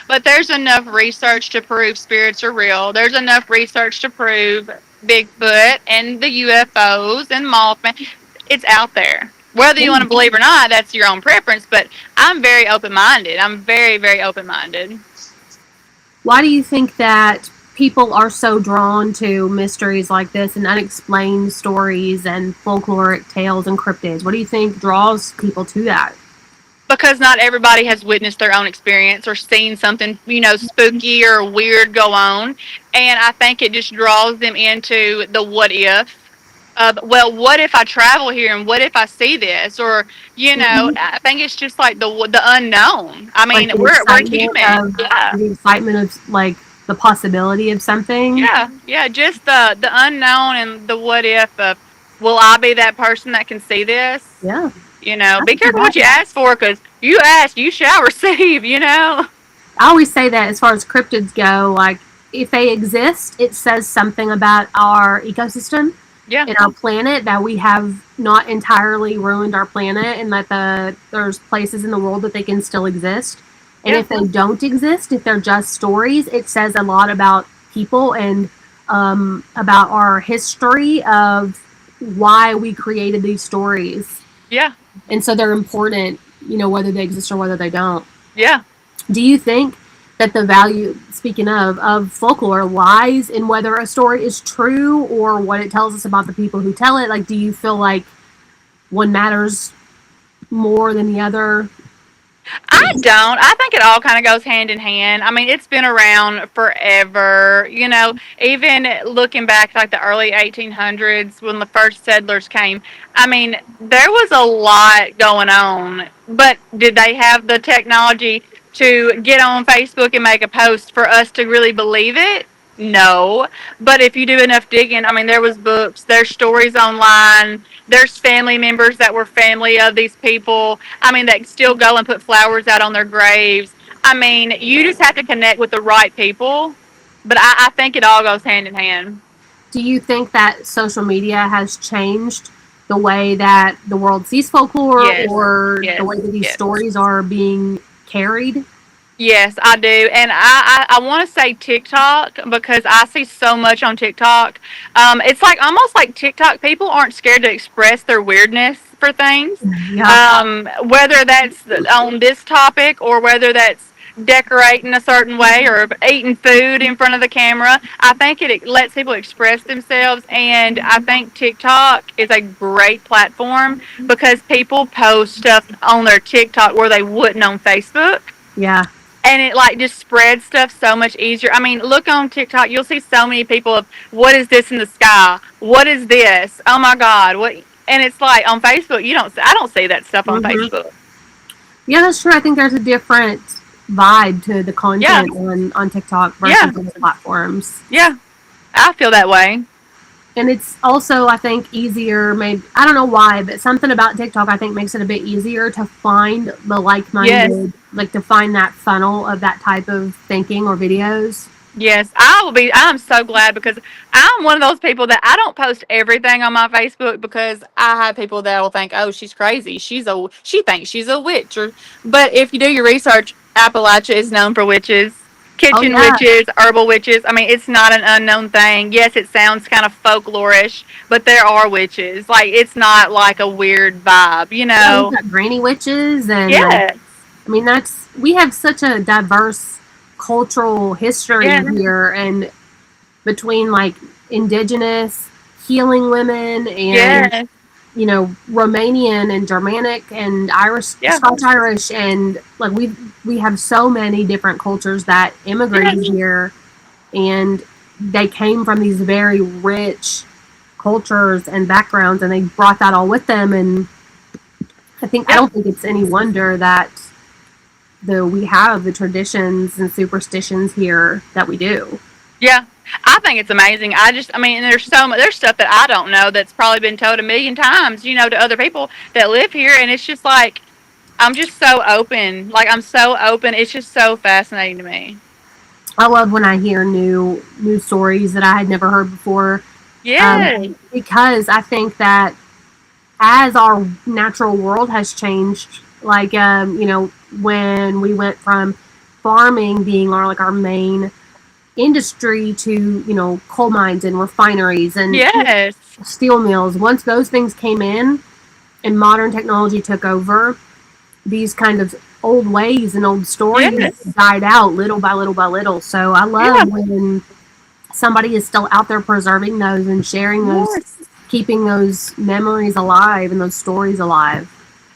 But there's enough research to prove spirits are real. There's enough research to prove Bigfoot and the UFOs and Mothman. It's out there. Whether you want to believe or not, that's your own preference. But I'm very open minded. I'm very, very open minded. Why do you think that people are so drawn to mysteries like this and unexplained stories and folkloric tales and cryptids? What do you think draws people to that? Because not everybody has witnessed their own experience or seen something, spooky or weird go on. And I think it just draws them into the what if. Well, what if I travel here and what if I see this? Or, Mm-hmm. I think it's just like the unknown. I Like mean, we're human. Yeah. the excitement of like the possibility of something. Yeah. Yeah. Just the unknown and the what if of, will I be that person that can see this? Yeah, I Be can see careful that. what you ask for because you ask, you shall receive. I always say that as far as cryptids go, like if they exist, it says something about our ecosystem Yeah, and our planet, that we have not entirely ruined our planet, and that there's places in the world that they can still exist. And yeah, if they don't exist, if they're just stories, it says a lot about people and about our history of why we created these stories. yeah, And so they're important, whether they exist or whether they don't. yeah. Do you think that the value, speaking of folklore, lies in whether a story is true or what it tells us about the people who tell it? Like, do you feel like one matters more than the other? I don't. I think it all kind of goes hand in hand. I mean, it's been around forever. You know, even looking back like the early 1800s when the first settlers came, I mean, there was a lot going on. But did they have the technology to get on Facebook and make a post for us to really believe it? No. But if you do enough digging, I mean, there was books, there's stories online, there's family members that were family of these people. I mean, that still go and put flowers out on their graves. I mean, you just have to connect with the right people. But I think it all goes hand in hand. Do you think that social media has changed the way that the world sees folklore Yes, or the yes, way that these yes. stories are being carried? Yes, I do. And I want to say TikTok because I see so much on TikTok. It's like almost like TikTok people aren't scared to express their weirdness for things. Yep. Whether that's on this topic or whether that's decorating a certain way or eating food in front of the camera, I think it lets people express themselves. And I think TikTok is a great platform because people post stuff on their TikTok where they wouldn't on Facebook, Yeah. and it like just spreads stuff so much easier. I mean, look on TikTok, you'll see so many people of what is this in the sky? What is this? Oh my God! What? And it's like on Facebook, you don't. I don't see that stuff on Hmm. Facebook. Yeah, that's true. I think there's a different vibe to the Yeah, content on TikTok yeah, versus other platforms. yeah. I feel that way. And it's also, I think, easier. Maybe I don't know why, but something about TikTok I think makes it a bit easier to find the Yes. like-minded, like to find that funnel of that type of thinking or videos. Yes, I will be. I'm so glad because I'm one of those people that I don't post everything on my Facebook because I have people that will think, "Oh, she's crazy. She thinks she's a witch." But if you do your research, Appalachia is known for witches, Oh kitchen yeah, witches, herbal witches. I mean, it's not an unknown thing. Yes, it sounds kind of folklorish, but there are witches. Like it's not like a weird vibe, you yeah. We've know? got granny witches, and like Yes. I mean that's we have such a diverse cultural history Yeah. here, and between like indigenous healing women and Yes. Romanian and Germanic and Irish, Yeah. Scotch Irish, and like we have so many different cultures that immigrated Yes. here, and they came from these very rich cultures and backgrounds, and they brought that all with them. And I Yeah. don't think it's any wonder that we have the traditions and superstitions here that we do. Yeah, I think it's amazing. I mean, there's stuff that I don't know that's probably been told a million times, to other people that live here, and it's just like I'm just so open. Like I'm so open. It's just so fascinating to me. I love when I hear new stories that I had never heard before, Yeah, because I think that as our natural world has changed, like when we went from farming being our main industry to coal mines and refineries and yes, steel mills. Once those things came in and modern technology took over, these kind of old ways and old stories yes, died out little by little by little. So I yeah, love when somebody is still out there preserving those and sharing those, yes. keeping those memories alive and those stories alive.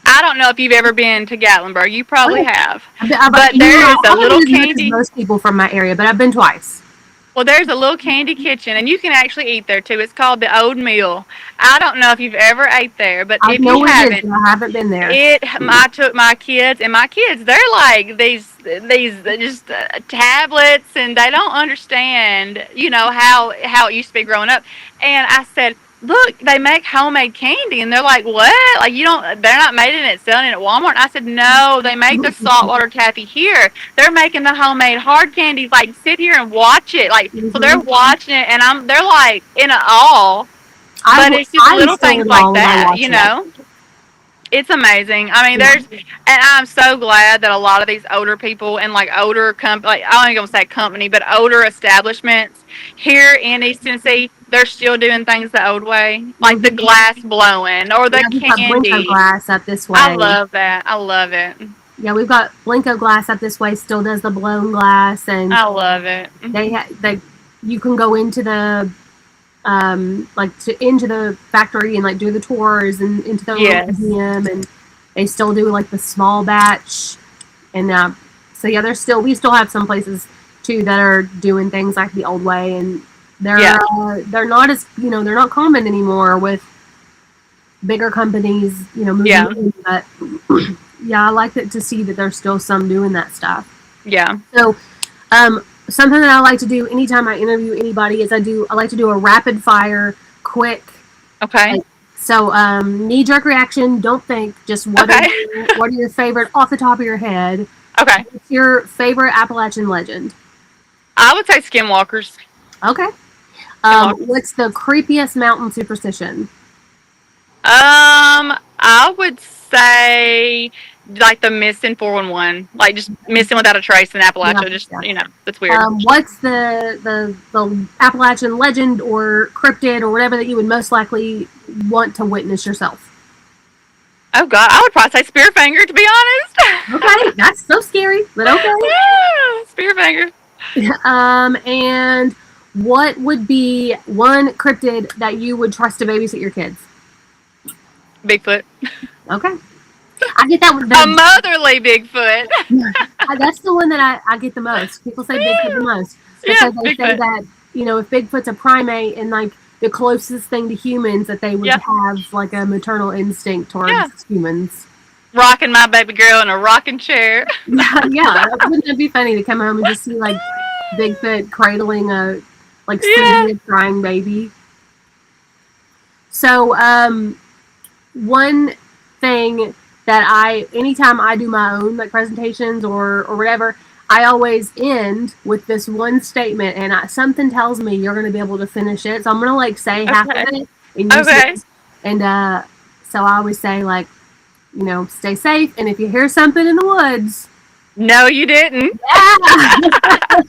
I don't know if you've ever been to Gatlinburg. You Oh, probably yeah. have, But but there I is a haven't little been as much as candy. most people from my area, but I've been twice. Well, there's a little candy kitchen, and you can actually eat there too. It's called the Old Mill. I don't know if you've ever ate there, but I if know you where it is, haven't, but I haven't been there. I took my kids, and my kids, they're like these just tablets, and they don't understand, how it used to be growing up. And I said, look, they make homemade candy. And they're like, what? Like, they're not making it, selling it at Walmart. And I said, no, they make the saltwater taffy here. They're making the homemade hard candies. Like, sit here and watch it. Like, so they're Mhm. watching it, and they're like in awe. But it's just I'm little still things in like awe when I that, watch it. It's amazing. I mean, Yeah. and I'm so glad that a lot of these older people and like like I ain't gonna say company, but older establishments here in East Tennessee, they're still doing things the old way, like the Mhm. glass blowing or the Yeah, we've got Blinko candy. Glass up this I way. love that. I love it. Yeah, we've got Blinko Glass up this way. Still does the blown glass, and I love it. they you can go into the into the factory and like do the tours and into the little Yes. museum, and they still do like the small batch, and so yeah, we still have some places too that are doing things like the old way, and Yeah. they're not as they're not common anymore with bigger companies moving Yeah. in, but yeah, I like it to see that there's still some doing that stuff. Yeah. So something that I like to do anytime I interview anybody is I like to do a rapid fire, quick. Okay. Like, so knee jerk reaction. Don't think. Just Okay. what are your favorite off the top of your head? Okay. What's your favorite Appalachian legend? I would say skinwalkers. Okay. Skinwalkers. What's the creepiest mountain superstition? I would say like the missing 411, like just missing without a trace in Yeah. Appalachia. Just Yeah. that's weird. What's the Appalachian legend or cryptid or whatever that you would most likely want to witness yourself? Oh God, I would probably say Spearfinger, to be Okay, honest. that's so scary, but okay. Spearfinger. And what would be one cryptid that you would trust to babysit your kids? Bigfoot. Okay, I get that one. A motherly Bigfoot. That's the one that I get the most. People say Bigfoot the most Yeah, because they say Bigfoot. that if Bigfoot's a primate and like the closest thing to humans, that they would Yeah. have like a maternal instinct towards Yeah. humans. Rocking my baby girl in a rocking chair. Yeah, wouldn't it be funny to come home and just see like Bigfoot cradling a like Yeah. sleeping crying baby? So, one thing that anytime I do my own like presentations or whatever, I always end with this one statement, and something tells me you're going to be able to finish it. So I'm going to like say half of Okay. it, and you Okay. say, and so I always say like, stay safe, and if you hear something in the woods, No, you didn't. yeah.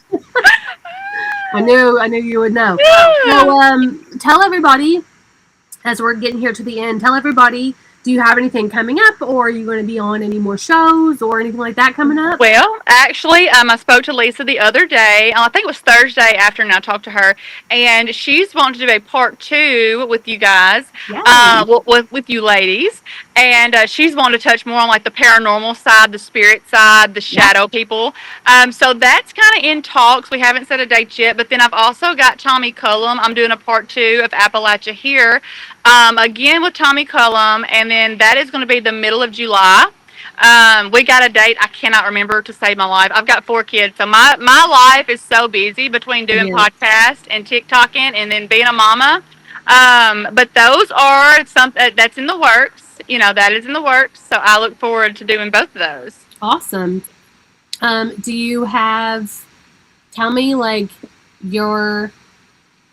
I knew you would know. So tell everybody, as we're getting here to the end, tell everybody, do you have anything coming up, or are you going to be on any more shows or anything like that coming up? Well, actually, I spoke to Lisa the other day. I think it was Thursday afternoon. I talked to her, and she's wanting to do a part 2 with you guys, Yay. with you ladies. And she's wanting to touch more on like the paranormal side, the spirit side, the shadow people. So that's kind of in talks. We haven't set a date yet, but then I've also got Tommy Cullum. I'm doing a part 2 of Appalachia here, again with Tommy Cullum, and then that is going to be the middle of July. We got a date. I cannot remember to save my life. I've got 4 kids, so my life is so busy between doing Yeah. podcasts and TikToking and then being a mama. But those are that's in the works. That is in the works. So I look forward to doing both of those. Awesome. Do you have, tell me like your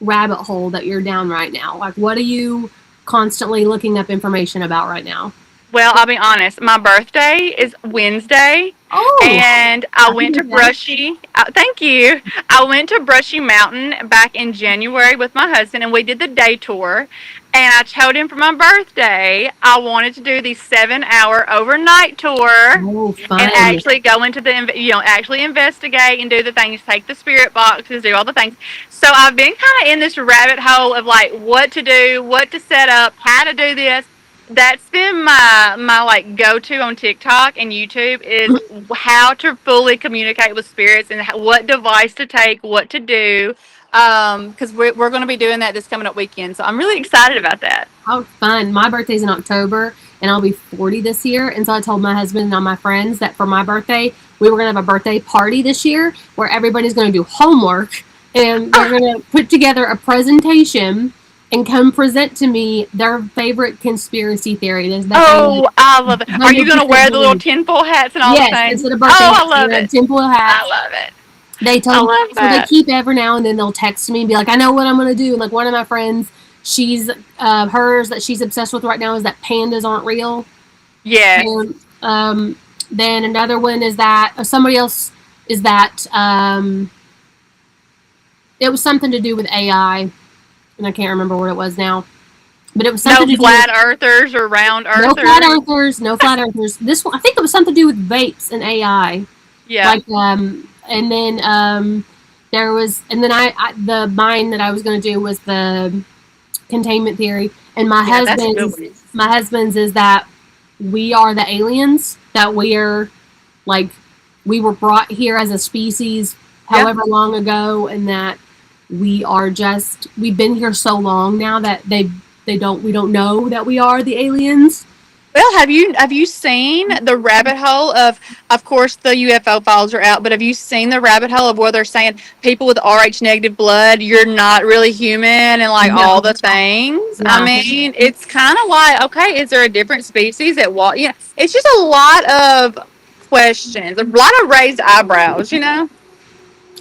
rabbit hole that you're down right now? Like, what are you constantly looking up information about right now? Well, I'll be honest. My birthday is Wednesday, Oh, and I went to birthday. Brushy. Thank you. I went to Brushy Mountain back in January with my husband, and we did the day tour. And I told him for my birthday I wanted to do the 7-hour overnight tour Oh, fun. and actually go into actually investigate and do the things, take the spirit boxes, do all the things. So I've been kind of in this rabbit hole of like what to do, what to set up, how to do this. That's been my like go-to on TikTok and YouTube is how to fully communicate with spirits and what device to take, what to do. Because we're going to be doing that this coming up weekend, so I'm really excited about that. Oh, fun. My birthday's in October, and I'll be 40 this year. And so I told my husband and all my friends that for my birthday, we were going to have a birthday party this year where everybody's going to do homework, and we're going to put together a presentation and come present to me their favorite conspiracy theory that they Oh, I love it. Are you going to 100% wear the little believe. tinfoil hats and all the Yes, things? instead of Oh, birthday I hats, they love have it. tinfoil I hats. love it. They tell I me, love so they that. keep every now and then they'll text me and be like, I know what I'm going to do. Like one of my friends, she's, hers that she's obsessed with right now is that pandas aren't real. Yes. And, then another one is that, somebody else is that, it was something to do with AI, and I can't remember what it was now. But it was No something to do with flat earthers or round no flat earthers. earthers, no flat earthers. This one, I think it was something to do with vapes and AI. Yeah. Like, and then there was, and then the mine that I was going to do was the containment theory, and Yeah, that's a good one. my husband's is that we are the aliens, that we are like we were brought here as a species Yeah. however long ago, and that we've been here so long now that we don't know that we are the aliens. Well, have you seen the rabbit hole of course the UFO files are out, but have you seen the rabbit hole of where they're saying people with RH negative blood, you're not really human and like all No, the things? I yeah, mean, it's kind of like, okay, is there a different species that what? Yeah, it's just a lot of questions, a lot of raised eyebrows, you know?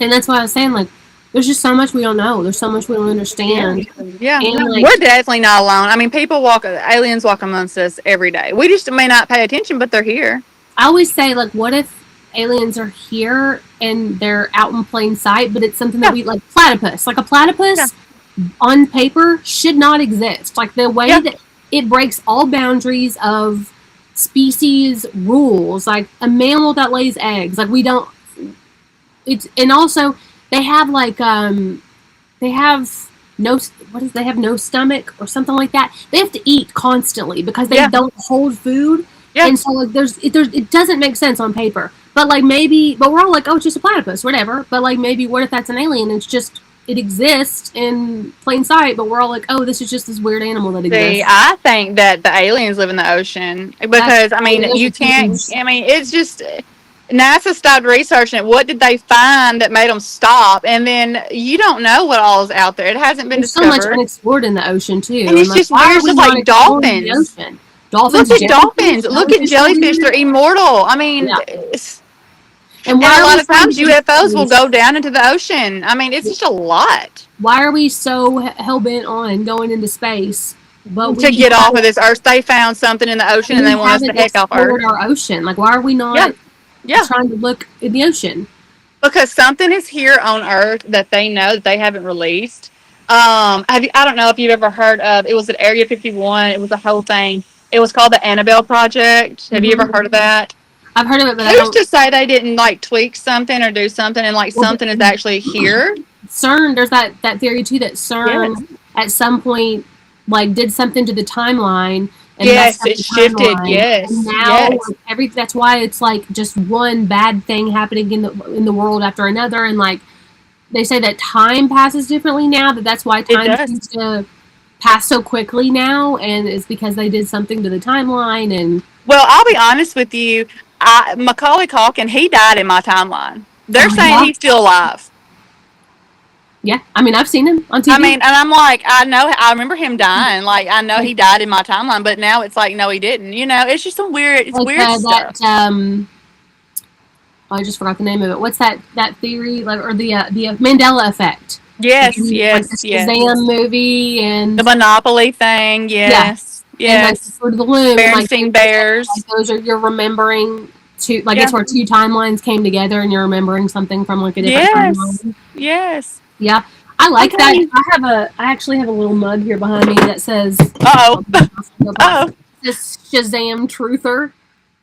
and that's why I was saying like there's just so much we don't know. There's so much we don't Yeah, understand, yeah, and no, like we're definitely not alone. I mean, aliens walk amongst us every day. We just may not pay attention, but they're here. I always say like, what if aliens are here and they're out in plain sight, but it's something that Yeah, we like platypus, like a yeah, platypus on paper should not exist. Like the way yeah. that it breaks all boundaries of species rules, like a mammal that lays eggs. Like we don't. It's and also they have like they have no they have no stomach or something like that. They have to eat constantly because they Yeah, don't hold food, yeah. and so like it doesn't make sense on paper. But like maybe, but we're all like, oh, it's just a platypus, whatever. But like maybe, what if that's an alien? It's just it exists in plain sight, but we're all like, oh, this is just this weird animal that See, exists. I think that the aliens live in the ocean That's because I mean, those you are can't. huge. I mean, it's just NASA stopped researching it. What did they find that made them stop? And then you don't know what all is out there. It hasn't been There's so much discovered, unexplored in the ocean too, and and it's like, just why weird. are It's we just not like exploring the dolphins. ocean? Look Dolphins, at jellyfish, dolphins. Look at jellyfish live in jellyfish. They're there. immortal. I mean, Yeah, and and why a are we lot of so times UFOs will against go down into the ocean. I mean, it's just a lot why are we so hell bent on going into space, but to we get off of haven't this earth. They found something in the ocean and they want us to heck off explored Earth. our ocean? Like, why are we Yeah, not yeah. trying to look in the ocean? Because something is here on Earth that they know that they haven't released. I don't know if you've ever heard of. It was at Area 51. It was a whole thing. It was called the Annabelle Project. Have you ever Hmm. heard of that? I've heard of it, but I Who's don't. to say they didn't like tweak something or do something and like Well, something is actually here? CERN, there's that theory too that Yes. CERN at some point like did something to the timeline and messed Yes, up it the shifted. timeline, and Yes, now yes. like, that's why it's like just one bad thing happening in the world after another, and like they say that time passes differently now. That's why It time does. seems to pass so quickly now, and it's because they did something to the timeline. And Well, I'll be honest with you. Macaulay Culkin, he died in my timeline. They're saying yeah, he's still alive. yeah. I mean, I've seen him on I TV. mean, and I'm like, I remember him dying. Like, I know he died in my timeline, but now it's like, no, he didn't. You know, it's just it's Like weird that. stuff. Oh, I just forgot the name of it. What's that theory? Like, or the Mandela effect? Like, Yes, like the yes, yes. Shazam movie, The and Monopoly thing, yeah, yes, and like the yes. Fruit of the Loom, and like Bernstein Bears, those are you're remembering two, like yeah, it's where two timelines came together, and you're remembering something from like a different yes, timeline. yes. Yeah, I I'm like telling that. you. I actually have a little mug here behind me that says, Uh oh, uh oh. this Shazam truther.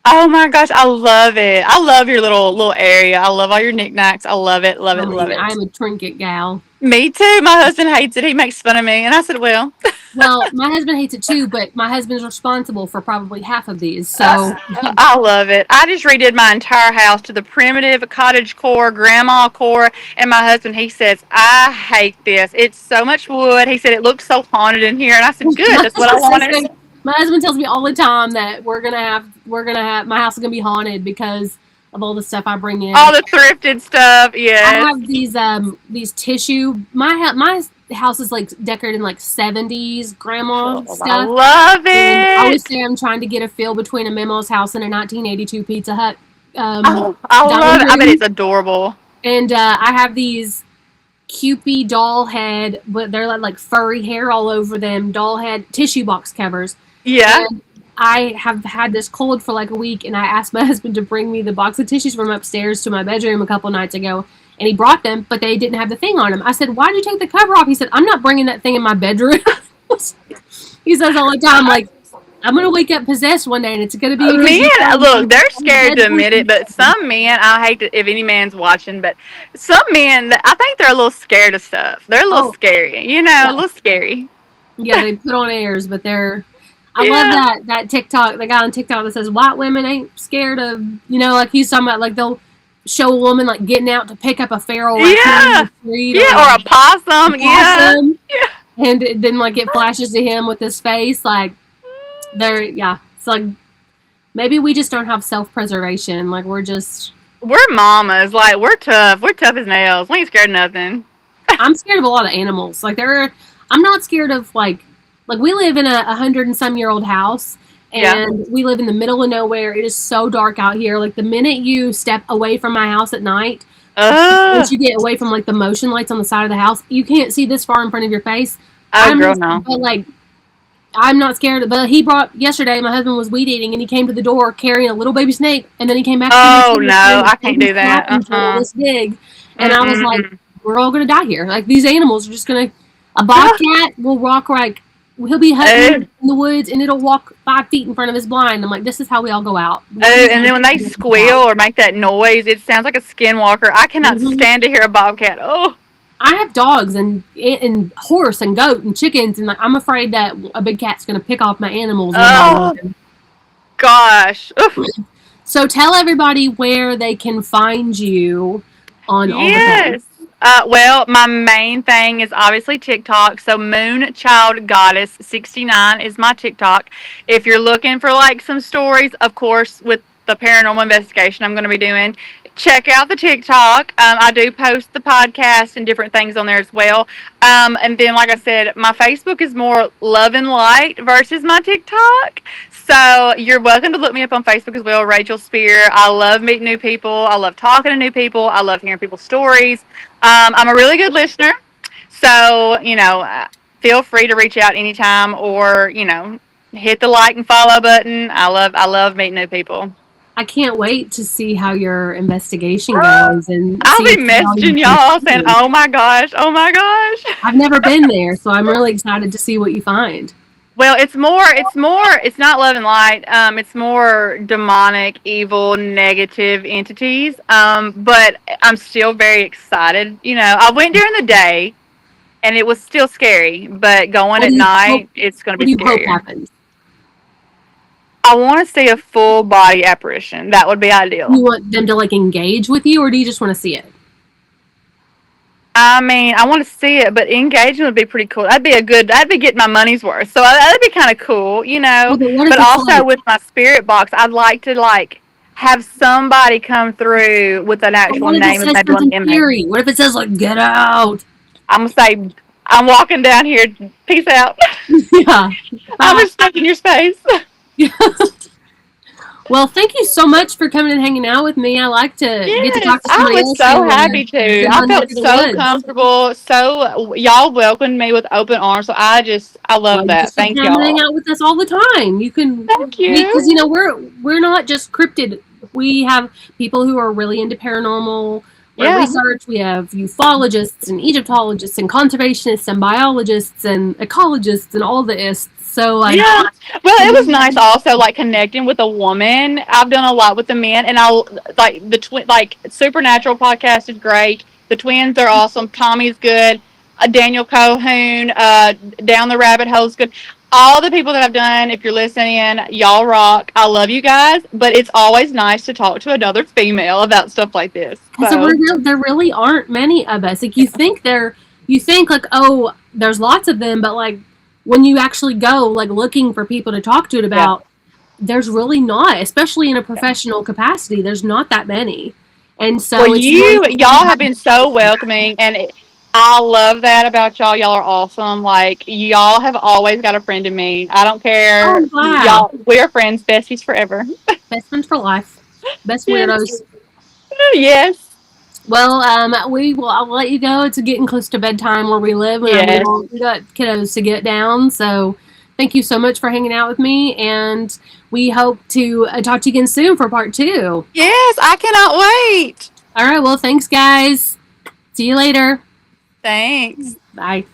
Oh my gosh, I love it. I love your little area. I love all your knickknacks. I love it, love I it, love mean, it. I'm a trinket gal. Me too. My husband hates it. He makes fun of me, and I said, "Well, Well, my husband hates it too, but my husband's responsible for probably half of these. So, I love it. I just redid my entire house to the primitive cottage core, grandma core, and my husband, he says, I hate this. It's so much wood. He said it looks so haunted in here, and I said, good. my That's what I husband says wanted. my husband tells me all the time that we're gonna have my house is gonna be haunted because of all the stuff I bring in. All the thrifted stuff. I Yes. have these tissue. My house is like decorated in like 70s grandma Oh, I stuff. love And I always it. say I'm trying to get a feel between a Memo's house and a 1982 Pizza Hut Oh, I love dining it. I bet room. it's adorable. And I have these Cupid doll head, but they're like furry hair all over them, doll head tissue box covers. Yeah. And I have had this cold for like a week, and I asked my husband to bring me the box of tissues from upstairs to my bedroom a couple nights ago, and he brought them, but they didn't have the thing on them. I said, "Why did you take the cover off?" He said, "I'm not bringing that thing in my bedroom." He says all the time, like, "I'm gonna wake up possessed one day, and it's gonna be because you Men, found look, something they're on the scared to admit it, bedpost." but some men, I hate to, if any man's watching, but some men, I think they're a little scared of stuff. They're a little Oh, scary, a yeah, little scary. yeah, they put on airs, but they're. I love Yeah. that TikTok, the guy on TikTok that says white women ain't scared of, like he's talking about, like they'll show a woman like getting out to pick up a feral raccoon in Yeah. the street or Yeah, like or a a possum. Yeah. possum, Yeah. and then like it flashes to him with his face, like they're yeah. It's like maybe we just don't have self preservation, like we're just. We're mamas. Like, we're tough. We're tough as nails. We ain't scared of nothing. I'm scared of a lot of animals. Like I'm not scared of like we live in a 100 and some year old house, Yeah. and we live in the middle of nowhere. It is so dark out here. Like the minute you step away from my house at night, once Uh, you get away from like the motion lights on the side of the house, you can't see this far in front of your face. oh, I'm girl, no. but like I'm not scared. But he brought yesterday. My husband was weed eating, and he came to the door carrying a little baby snake, and then he came back to me Oh, no. carrying a I can't baby do that. snapping turtle this big, and I was like, Mm-mm. we're all gonna die here. Like these animals are just gonna. A bobcat will walk like he'll be Oh, hunting in the woods, and it'll walk 5 feet in front of his blind. I'm like, this is how we all go out. oh, This is and then when they how we go squeal out. or make that noise, it sounds like a skinwalker. I cannot Mhm. stand to hear a bobcat. Oh, I have dogs and horse and goat and chickens, and like I'm afraid that a big cat's gonna pick off my animals one by oh, one. gosh. Oof. So tell everybody where they can find you on all the things. Yes. Well, my main thing is obviously TikTok. So Moon Child Goddess 69 is my TikTok. If you're looking for like some stories, of course, with the paranormal investigation I'm going to be doing, check out the TikTok. I do post the podcast and different things on there as well. And then, like I said, my Facebook is more love and light versus my TikTok. So you're welcome to look me up on Facebook as well, Rachael Speer. I love meeting new people. I love talking to new people. I love hearing people's stories. I'm a really good listener. So, feel free to reach out anytime or, hit the like and follow button. I love meeting new people. I can't wait to see how your investigation goes and I'll see be if you all you messaging can y'all saying, find. oh my gosh, oh my gosh. I've never been there, so I'm really excited to see what you find. Well, it's not love and light. It's more demonic, evil, negative entities. But I'm still very excited. I went during the day and it was still scary, but going What at do you hope? night, it's going to What be do you hope scarier. happens? I want to see a full body apparition. That would be Do you ideal. want them to like engage with you, or do you just want to see it? I mean, I want to see it, but engagement would be pretty cool. That'd be getting my money's worth. So that'd be kind of cool. Well, but what if But it's also like, with my spirit box, I'd like to like have somebody come through with an but actual what if it name and says maybe an something image. scary? What if it says like "get out"? I'm gonna say, I'm walking down here. Peace out. Yeah. I'm just stuck in your space. Well, thank you so much for coming and hanging out with me. I like to get to Yes, talk to I somebody was else so who happy to. been I on neck felt of the so woods. comfortable. So y'all welcomed me with open arms. So I Well, love you that. just should Thank come and hang y'all. out with us all the time. You can, Thank because you. we're not just cryptid. We have people who are really into paranormal Yeah. research. We have ufologists and Egyptologists and conservationists and biologists and ecologists and all the ists. So like, Yeah. Well, it was nice also like connecting with a woman. I've done a lot with the men, and I like the twin. Like Supernatural podcast is great. The twins are awesome. Tommy's good. Daniel Cohoon, Down the Rabbit Hole's good. All the people that I've done, if you're listening, y'all rock. I love you guys, but it's always nice to talk to another female about stuff like this. because So there really aren't many of us. Like you think like, oh, there's lots of them, but like when you actually go like looking for people to talk to it yeah. about, there's really not, especially in a professional capacity. There's not that many, and Well, so it's nice that we y'all have. have been so welcoming, and I love that about y'all. Y'all are awesome. Like, y'all have always got a friend in me. I don't Oh, care. I'm glad. Y'all, we're friends, besties forever. Best friends for life. Best Yes. weirdos. Yes. Well, I'll let you go. It's getting close to bedtime where we live, and Yes. we got kiddos to get down. So, thank you so much for hanging out with me, and we hope to talk to you again soon for part two. Yes. I cannot wait. All right. Well, thanks, guys. See you later. Thanks. Bye.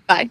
Bye.